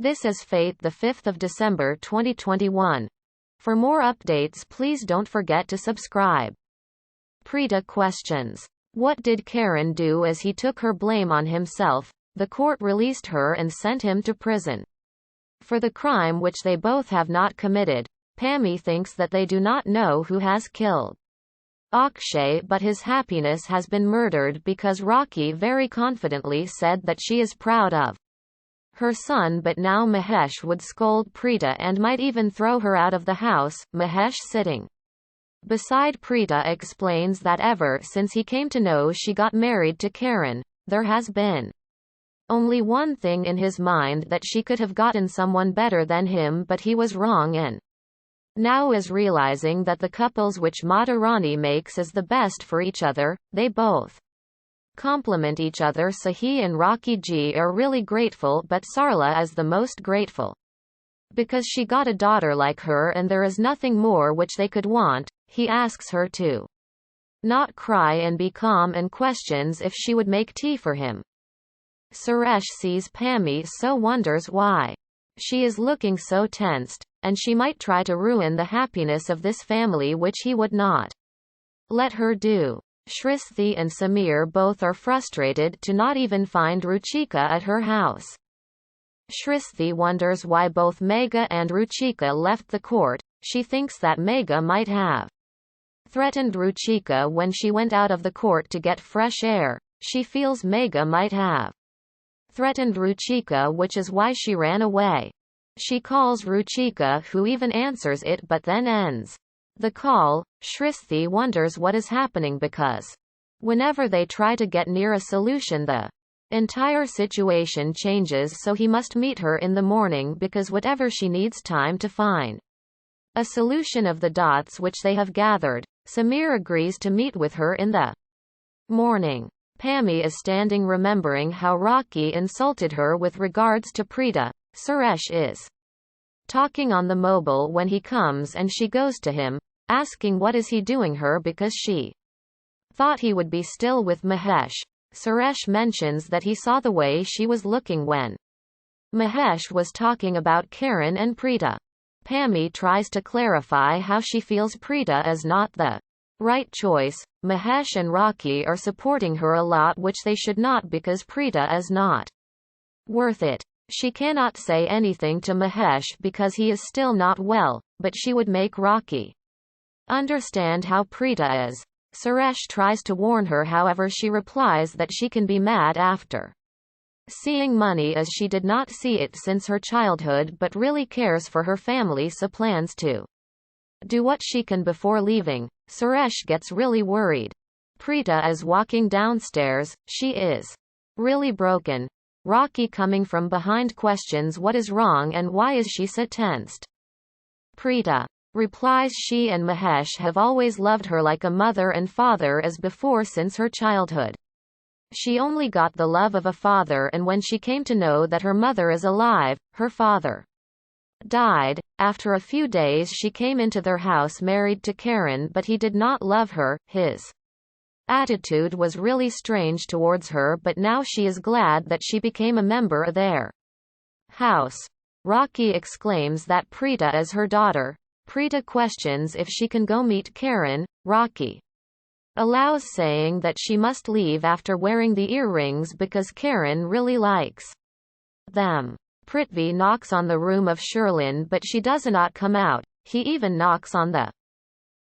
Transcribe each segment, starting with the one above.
This is Fate, the 5th of December 2021. For more updates, please don't forget to subscribe. Preeta questions. What did Karan do as he took her blame on himself? The court released her and sent him to prison for the crime which they both have not committed. Pammy thinks that they do not know who has killed Akshay, but his happiness has been murdered because Rocky very confidently said that she is proud of her son, but now Mahesh would scold Preeta and might even throw her out of the house. Mahesh, sitting beside Preeta, explains that ever since he came to know she got married to Karan, there has been only one thing in his mind, that she could have gotten someone better than him, but he was wrong, and now is realizing that the couples which Mata Rani makes is the best for each other. They both complement each other, so he and Rocky Ji are really grateful, but Sarla is the most grateful because she got a daughter like her and there is nothing more which they could want. He asks her to not cry and be calm and questions if she would make tea for him. Suresh sees Pammy, so wonders why she is looking so tensed, and she might try to ruin the happiness of this family, which he would not let her do. Shristi and Samir both are frustrated to not even find Ruchika at her house. Shristi wonders why both Megha and Ruchika left the court. She thinks that Megha might have threatened Ruchika when she went out of the court to get fresh air. She feels Megha might have threatened Ruchika, which is why she ran away. She calls Ruchika, who even answers it but then ends the call. Shristi wonders what is happening because whenever they try to get near a solution, the entire situation changes, so he must meet her in the morning because whatever she needs time to find a solution of the dots which they have gathered. Samir agrees to meet with her in the morning. Pammy is standing remembering how Rocky insulted her with regards to Preeta. Suresh is talking on the mobile when he comes and she goes to him, asking what is he doing her because she thought he would be still with Mahesh. Suresh mentions that he saw the way she was looking when Mahesh was talking about Karan and Preeta. Pammy tries to clarify how she feels Preeta is not the right choice. Mahesh and Rocky are supporting her a lot, which they should not, because Preeta is not worth it. She cannot say anything to Mahesh because he is still not well, but she would make Rocky understand how Preeta is. Suresh tries to warn her, however she replies that she can be mad after seeing money, as she did not see it since her childhood but really cares for her family, so plans to do what she can before leaving. Suresh gets really worried. Preeta is walking downstairs. She is really broken. Rocky, coming from behind, questions what is wrong and why is she so tensed. Preeta replies she and Mahesh have always loved her like a mother and father as before since her childhood. She only got the love of a father, and when she came to know that her mother is alive, her father died. After a few days she came into their house married to Karan, but he did not love her. His attitude was really strange towards her, but now she is glad that she became a member of their house. Rocky exclaims that Preeta is her daughter. Preeta questions if she can go meet Karan. Rocky allows, saying that she must leave after wearing the earrings because Karan really likes them. Prithvi knocks on the room of Sherlyn, but she does not come out. He even knocks on the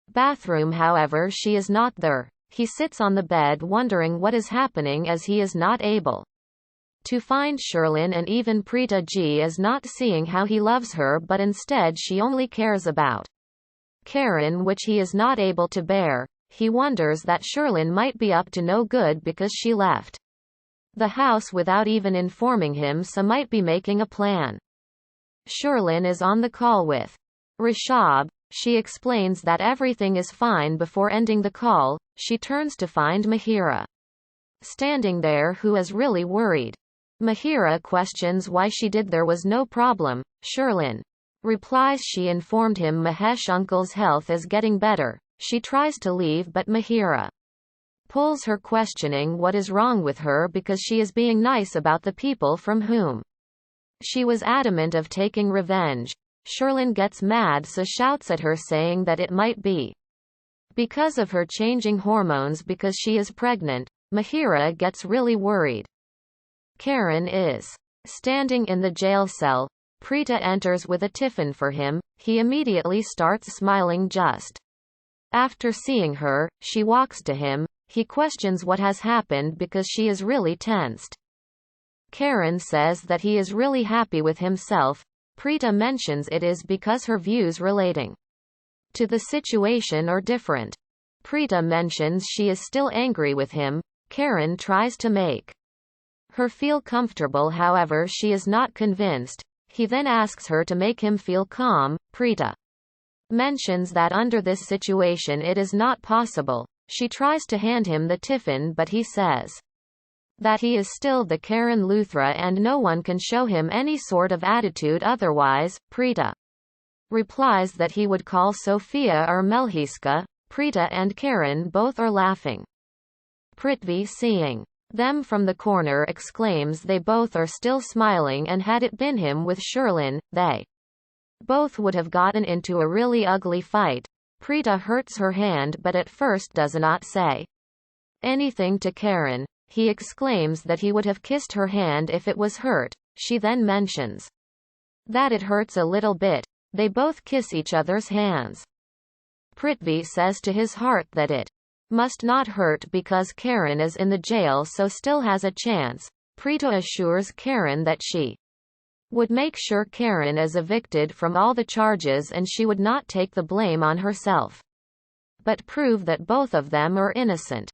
bathroom, however she is not there. He sits on the bed wondering what is happening, as he is not able to find Sherlyn, and even Preeta Ji is not seeing how he loves her, but instead she only cares about Karan, which he is not able to bear. He wonders that Sherlyn might be up to no good because she left the house without even informing him, so might be making a plan. Sherlyn is on the call with Rishabh. She explains that everything is fine before ending the call. She turns to find Mahira standing there, who is really worried. Mahira questions why she did. There was no problem. Sherlyn replies she informed him Mahesh uncle's health is getting better. She tries to leave, but Mahira pulls her, questioning what is wrong with her because she is being nice about the people from whom She was adamant of taking revenge. Sherlyn gets mad, so shouts at her saying that it might be because of her changing hormones because she is pregnant. Mahira gets really worried. Karan is standing in the jail cell. Preeta enters with a tiffin for him. He immediately starts smiling just after seeing her. She walks to him. He questions what has happened because she is really tensed. Karan says that he is really happy with himself. Preeta mentions it is because her views relating to the situation are different. Preeta mentions she is still angry with him. Karan tries to make her feel comfortable, however she is not convinced. He then asks her to make him feel calm. Preeta mentions that under this situation it is not possible. She tries to hand him the tiffin, but he says that he is still the Karan Luthra and no one can show him any sort of attitude otherwise. Preeta replies that he would call Sophia or Melhiska. Preeta and Karan both are laughing. Prithvi, seeing them from the corner, exclaims they both are still smiling, and had it been him with Sherlyn, they both would have gotten into a really ugly fight. Preeta hurts her hand but at first does not say anything to Karan. He exclaims that he would have kissed her hand if it was hurt. She then mentions that it hurts a little bit. They both kiss each other's hands. Prithvi says to his heart that it must not hurt because Karan is in the jail, so still has a chance. Preeta assures Karan that she would make sure Karan is evicted from all the charges and she would not take the blame on herself, but prove that both of them are innocent.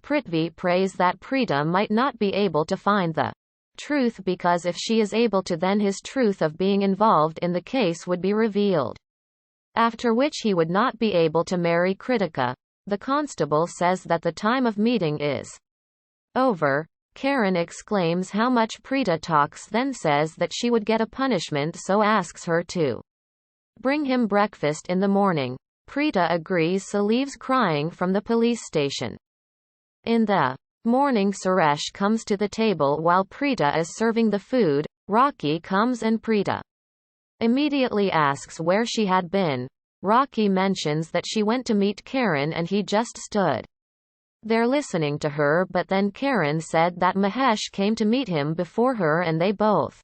Prithvi prays that Preeta might not be able to find the truth because if she is able to, then his truth of being involved in the case would be revealed, after which he would not be able to marry Kritika. The constable says that the time of meeting is over. Karan exclaims how much Preeta talks, then says that she would get a punishment, so asks her to bring him breakfast in the morning. Preeta agrees, so leaves crying from the police station. In the morning, Suresh comes to the table while Preeta is serving the food. Rocky comes and Preeta immediately asks where she had been. Rocky mentions that she went to meet Karan and he just stood there listening to her, but then Karan said that Mahesh came to meet him before her and they both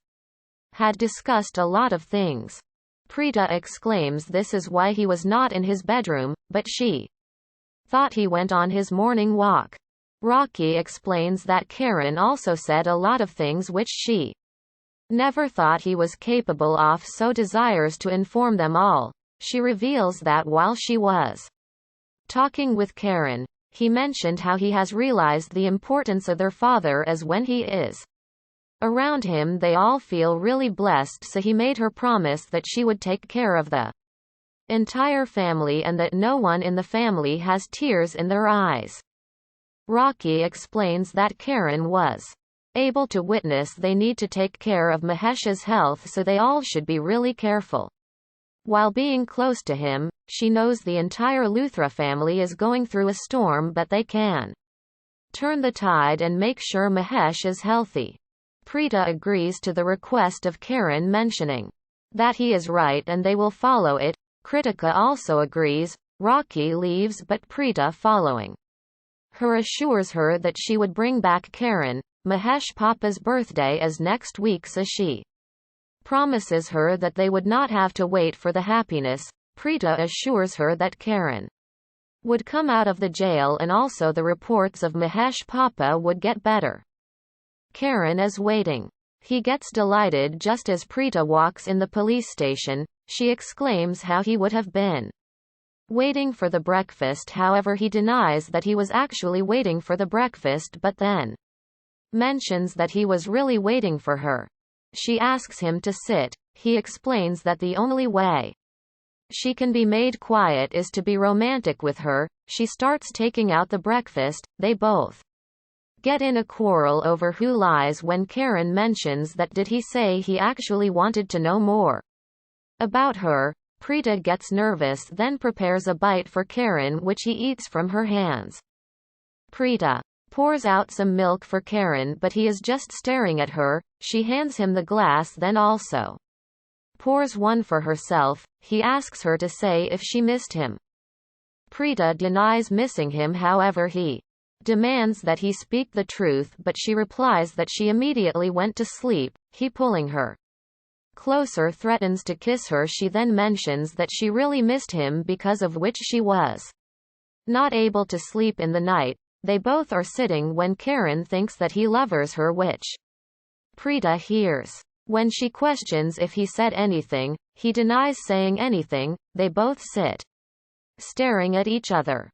had discussed a lot of things. Preeta exclaims this is why he was not in his bedroom, but she thought he went on his morning walk. Rocky explains that Karan also said a lot of things which she never thought he was capable of, so desires to inform them all. She reveals that while she was talking with Karan, he mentioned how he has realized the importance of their father, as when he is around him they all feel really blessed, so he made her promise that she would take care of the entire family and that no one in the family has tears in their eyes. Rocky explains that Karan was able to witness they need to take care of Mahesh's health, so they all should be really careful. While being close to him, she knows the entire Luthra family is going through a storm, but they can turn the tide and make sure Mahesh is healthy. Preeta agrees to the request of Karan, mentioning that he is right and they will follow it. Kritika also agrees. Rocky leaves, but Preeta, following her, assures her that she would bring back Karan. Mahesh Papa's birthday is next week, so she promises her that they would not have to wait for the happiness. Preeta assures her that Karan would come out of the jail and also the reports of Mahesh Papa would get better. Karan is waiting. He gets delighted just as Preeta walks in the police station. She exclaims how he would have been waiting for the breakfast, however he denies that he was actually waiting for the breakfast, but then mentions that he was really waiting for her. She asks him to sit. He explains that the only way she can be made quiet is to be romantic with her. She starts taking out the breakfast. They both get in a quarrel over who lies when Karan mentions that did he say he actually wanted to know more about her. Preeta gets nervous, then prepares a bite for Karan which he eats from her hands. Preeta Pours out some milk for Karan but he is just staring at her. She hands him the glass, then also pours one for herself. He asks her to say if she missed him. Preeta denies missing him, however he demands that he speak the truth, but she replies that she immediately went to sleep. He, pulling her closer, threatens to kiss her. She then mentions that she really missed him, because of which she was not able to sleep in the night. They both are sitting when Karan thinks that he loves her, which Preeta hears. When she questions if he said anything, he denies saying anything. They both sit staring at each other.